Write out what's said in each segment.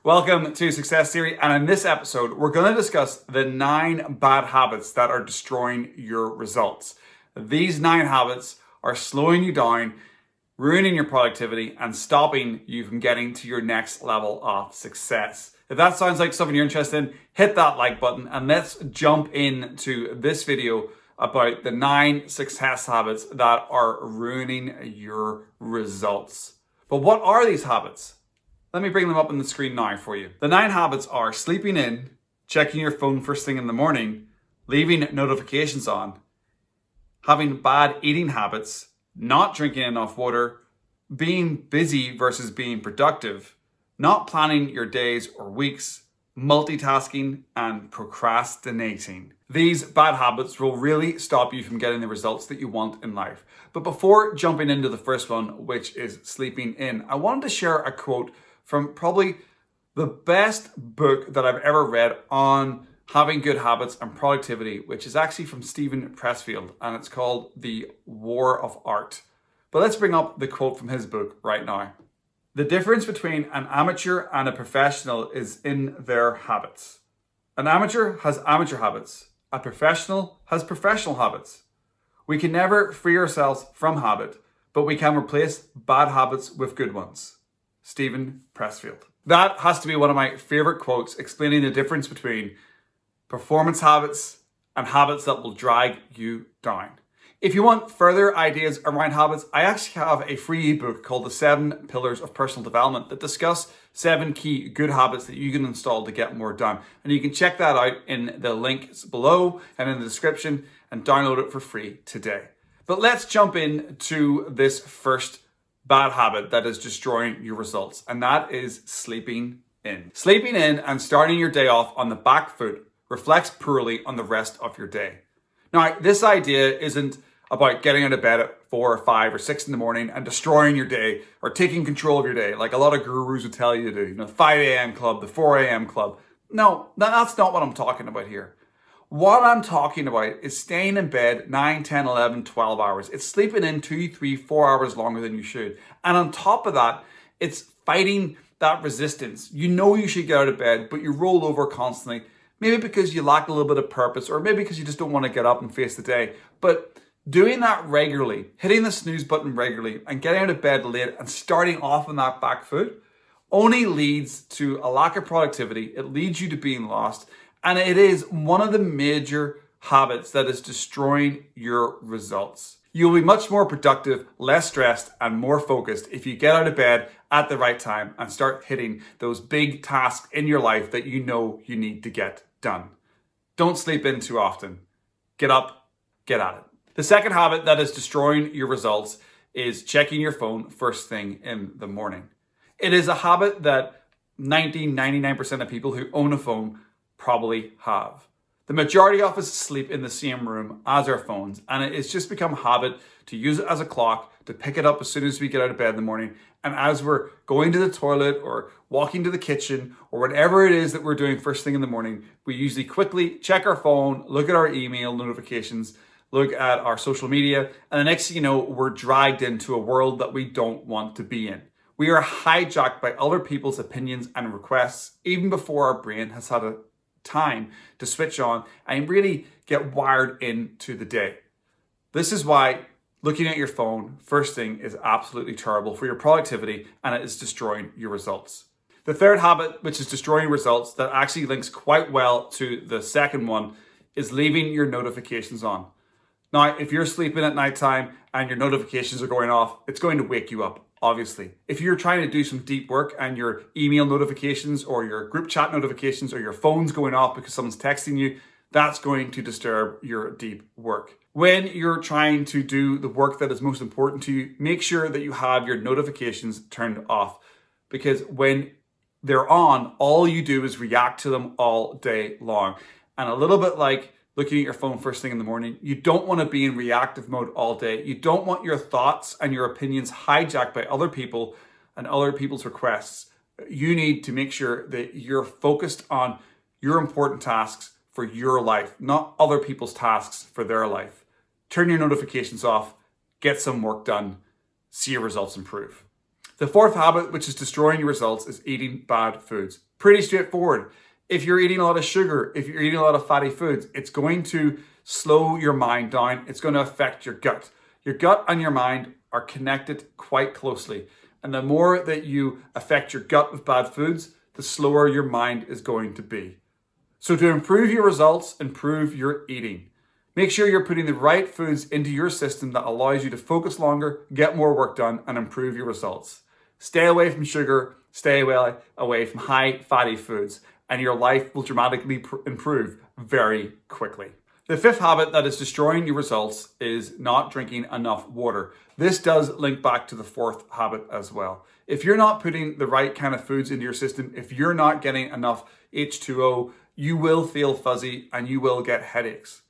Welcome to Success Theory, and in this episode, we're going to discuss the 9 bad habits that are destroying your results. These 9 habits are slowing you down, ruining your productivity, and stopping you from getting to your next level of success. If that sounds like something you're interested in, hit that like button and let's jump into this video about the 9 success habits that are ruining your results. But what are these habits? Let me bring them up on the screen now for you. The 9 habits are sleeping in, checking your phone first thing in the morning, leaving notifications on, having bad eating habits, not drinking enough water, being busy versus being productive, not planning your days or weeks, multitasking, and procrastinating. These bad habits will really stop you from getting the results that you want in life. But before jumping into the first one, which is sleeping in, I wanted to share a quote from probably the best book that I've ever read on having good habits and productivity, which is actually from Stephen Pressfield, and it's called The War of Art. But let's bring up the quote from his book right now. The difference between an amateur and a professional is in their habits. An amateur has amateur habits. A professional has professional habits. We can never free ourselves from habit, but we can replace bad habits with good ones. Stephen Pressfield. That has to be one of my favorite quotes explaining the difference between performance habits and habits that will drag you down. If you want further ideas around habits, I actually have a free ebook called The 7 Pillars of Personal Development that discuss 7 key good habits that you can install to get more done. And you can check that out in the links below and in the description and download it for free today. But let's jump into this first bad habit that is destroying your results, and that is sleeping in. Sleeping in and starting your day off on the back foot reflects poorly on the rest of your day. Now, this idea isn't about getting out of bed at 4 or 5 or 6 in the morning and destroying your day or taking control of your day like a lot of gurus would tell you to do. The 5 a.m. club, the 4 a.m. club. No, that's not what I'm talking about here. What I'm talking about is staying in bed 9, 10, 11, 12 hours. It's sleeping in 2, 3, 4 hours longer than you should. And on top of that, it's fighting that resistance. You know you should get out of bed, but you roll over constantly. Maybe because you lack a little bit of purpose, or maybe because you just don't want to get up and face the day. But doing that regularly, hitting the snooze button regularly, and getting out of bed late and starting off on that back foot only leads to a lack of productivity. It leads you to being lost. And it is one of the major habits that is destroying your results. You'll be much more productive, less stressed, and more focused if you get out of bed at the right time and start hitting those big tasks in your life that you know you need to get done. Don't sleep in too often. Get up, get at it. The second habit that is destroying your results is checking your phone first thing in the morning. It is a habit that 99% of people who own a phone probably have. The majority of us sleep in the same room as our phones, and it's just become a habit to use it as a clock, to pick it up as soon as we get out of bed in the morning. And as we're going to the toilet or walking to the kitchen or whatever it is that we're doing first thing in the morning, we usually quickly check our phone, look at our email notifications, look at our social media, and the next thing you know, we're dragged into a world that we don't want to be in. We are hijacked by other people's opinions and requests even before our brain has had a time to switch on and really get wired into the day. This is why looking at your phone first thing is absolutely terrible for your productivity, and it is destroying your results. The third habit, which is destroying results, that actually links quite well to the second one, is leaving your notifications on. Now, if you're sleeping at nighttime and your notifications are going off, it's going to wake you up. Obviously, if you're trying to do some deep work and your email notifications or your group chat notifications or your phone's going off because someone's texting you, that's going to disturb your deep work. When you're trying to do the work that is most important to you, make sure that you have your notifications turned off, because when they're on, all you do is react to them all day long. And a little bit like looking at your phone first thing in the morning, you don't want to be in reactive mode all day. You don't want your thoughts and your opinions hijacked by other people and other people's requests. You need to make sure that you're focused on your important tasks for your life, not other people's tasks for their life. Turn your notifications off, get some work done, see your results improve. The fourth habit, which is destroying your results, is eating bad foods. Pretty straightforward. If you're eating a lot of sugar, if you're eating a lot of fatty foods, it's going to slow your mind down. It's going to affect your gut. Your gut and your mind are connected quite closely. And the more that you affect your gut with bad foods, the slower your mind is going to be. So to improve your results, improve your eating. Make sure you're putting the right foods into your system that allows you to focus longer, get more work done, and improve your results. Stay away from sugar, stay away from high fatty foods, and your life will dramatically improve very quickly. The fifth habit that is destroying your results is not drinking enough water. This does link back to the fourth habit as well. If you're not putting the right kind of foods into your system, if you're not getting enough H2O, you will feel fuzzy and you will get headaches.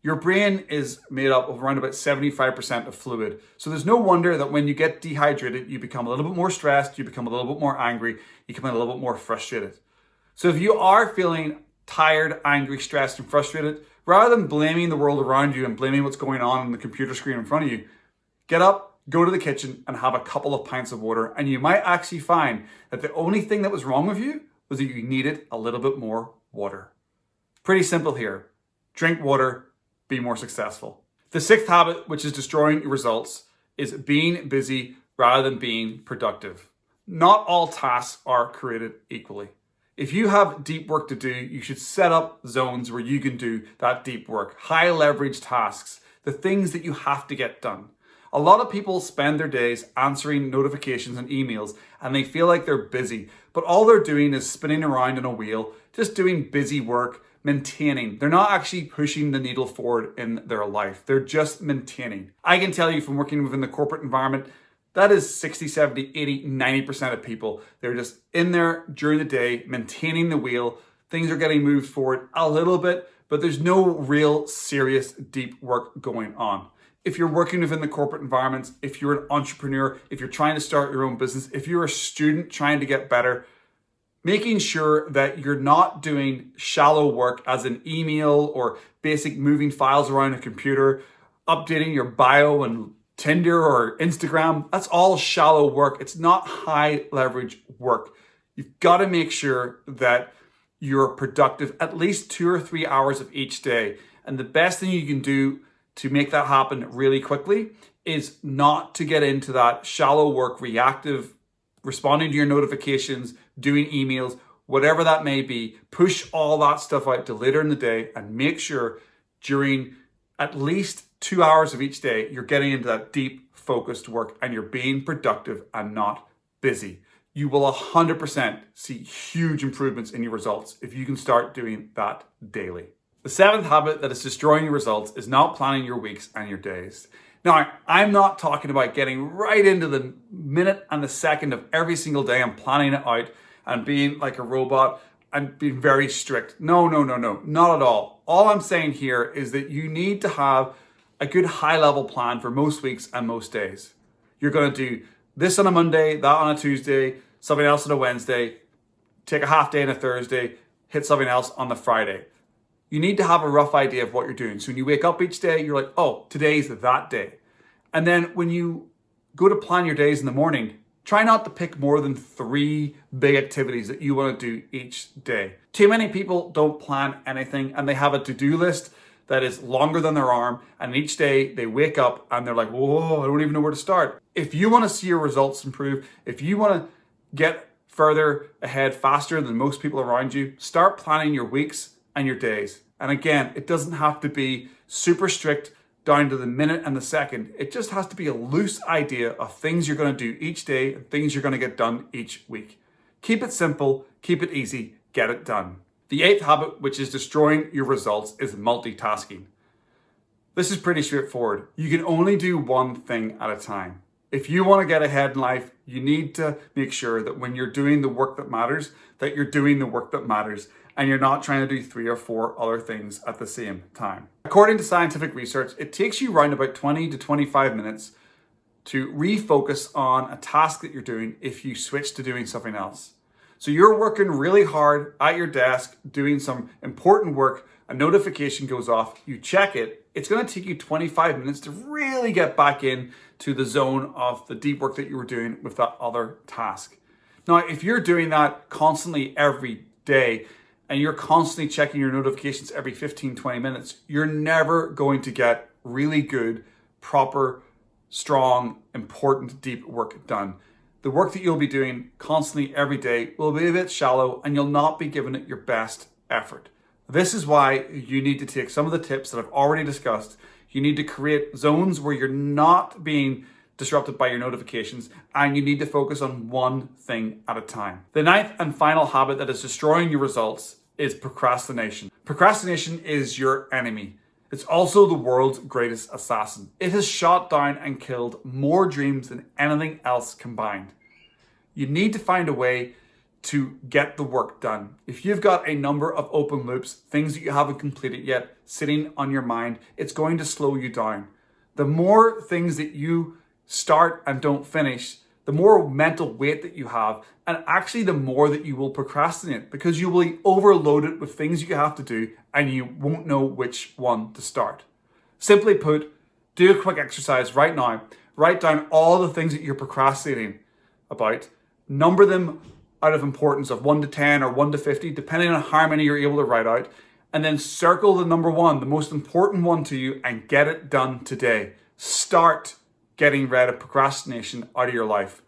Your brain is made up of around about 75% of fluid. So there's no wonder that when you get dehydrated, you become a little bit more stressed, you become a little bit more angry, you become a little bit more frustrated. So if you are feeling tired, angry, stressed, and frustrated, rather than blaming the world around you and blaming what's going on the computer screen in front of you, get up, go to the kitchen, and have a couple of pints of water. And you might actually find that the only thing that was wrong with you was that you needed a little bit more water. Pretty simple here. Drink water, be more successful. The sixth habit, which is destroying your results, is being busy rather than being productive. Not all tasks are created equally. If you have deep work to do, you should set up zones where you can do that deep work. High leverage tasks, the things that you have to get done. A lot of people spend their days answering notifications and emails and they feel like they're busy, but all they're doing is spinning around in a wheel, just doing busy work, maintaining. They're not actually pushing the needle forward in their life. They're just maintaining. I can tell you from working within the corporate environment, that is 60, 70, 80, 90% of people. They're just in there during the day, maintaining the wheel. Things are getting moved forward a little bit, but there's no real serious deep work going on. If you're working within the corporate environments, if you're an entrepreneur, if you're trying to start your own business, if you're a student trying to get better, making sure that you're not doing shallow work as an email or basic moving files around a computer, updating your bio and Tinder or Instagram, that's all shallow work. It's not high leverage work. You've got to make sure that you're productive at least 2 or 3 hours of each day. And the best thing you can do to make that happen really quickly is not to get into that shallow work, reactive, responding to your notifications, doing emails, whatever that may be. Push all that stuff out to later in the day and make sure during at least 2 hours of each day, you're getting into that deep, focused work and you're being productive and not busy. You will 100% see huge improvements in your results if you can start doing that daily. The seventh habit that is destroying your results is not planning your weeks and your days. Now, I'm not talking about getting right into the minute and the second of every single day and planning it out and being like a robot and being very strict. No, not at all. All I'm saying here is that you need to have a good high-level plan for most weeks and most days. You're going to do this on a Monday, that on a Tuesday, something else on a Wednesday, take a half day on a Thursday, hit something else on the Friday. You need to have a rough idea of what you're doing. So when you wake up each day, you're like, oh, today's that day. And then when you go to plan your days in the morning, try not to pick more than 3 big activities that you want to do each day. Too many people don't plan anything and they have a to-do list that is longer than their arm, and each day they wake up and they're like, whoa, I don't even know where to start. If you want to see your results improve, if you want to get further ahead faster than most people around you, start planning your weeks and your days. And again, it doesn't have to be super strict down to the minute and the second. It just has to be a loose idea of things you're going to do each day and things you're going to get done each week. Keep it simple, keep it easy, get it done. The eighth habit, which is destroying your results, is multitasking. This is pretty straightforward. You can only do one thing at a time. If you want to get ahead in life, you need to make sure that when you're doing the work that matters, that you're doing the work that matters and you're not trying to do 3 or 4 other things at the same time. According to scientific research, it takes you around about 20 to 25 minutes to refocus on a task that you're doing if you switch to doing something else. So you're working really hard at your desk, doing some important work, a notification goes off, you check it, it's going to take you 25 minutes to really get back in to the zone of the deep work that you were doing with that other task. Now, if you're doing that constantly every day and you're constantly checking your notifications every 15, 20 minutes, you're never going to get really good, proper, strong, important, deep work done. The work that you'll be doing constantly every day will be a bit shallow and you'll not be giving it your best effort. This is why you need to take some of the tips that I've already discussed. You need to create zones where you're not being disrupted by your notifications, and you need to focus on one thing at a time. The ninth and final habit that is destroying your results is procrastination. Procrastination is your enemy. It's also the world's greatest assassin. It has shot down and killed more dreams than anything else combined. You need to find a way to get the work done. If you've got a number of open loops, things that you haven't completed yet, sitting on your mind, it's going to slow you down. The more things that you start and don't finish, the more mental weight that you have, and actually the more that you will procrastinate because you will be overloaded with things you have to do and you won't know which one to start. Simply put, do a quick exercise right now. Write down all the things that you're procrastinating about, number them out of importance of 1 to 10 or 1 to 50, depending on how many you're able to write out, and then circle the number one, the most important one to you, and get it done today. Start getting rid of procrastination out of your life.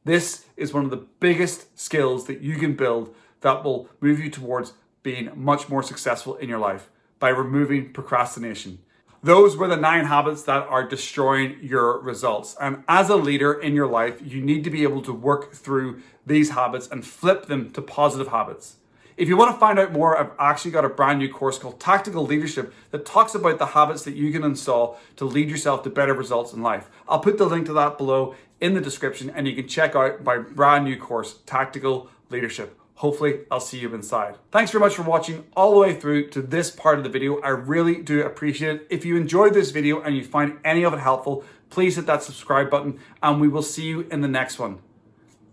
This is one of the biggest skills that you can build that will move you towards being much more successful in your life, by removing procrastination. Those were the 9 habits that are destroying your results. And as a leader in your life, you need to be able to work through these habits and flip them to positive habits. If you want to find out more, I've actually got a brand new course called Tactical Leadership that talks about the habits that you can install to lead yourself to better results in life. I'll put the link to that below in the description, and you can check out my brand new course, Tactical Leadership. Hopefully, I'll see you inside. Thanks very much for watching all the way through to this part of the video. I really do appreciate it. If you enjoyed this video and you find any of it helpful, please hit that subscribe button, and we will see you in the next one.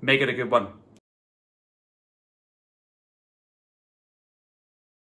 Make it a good one.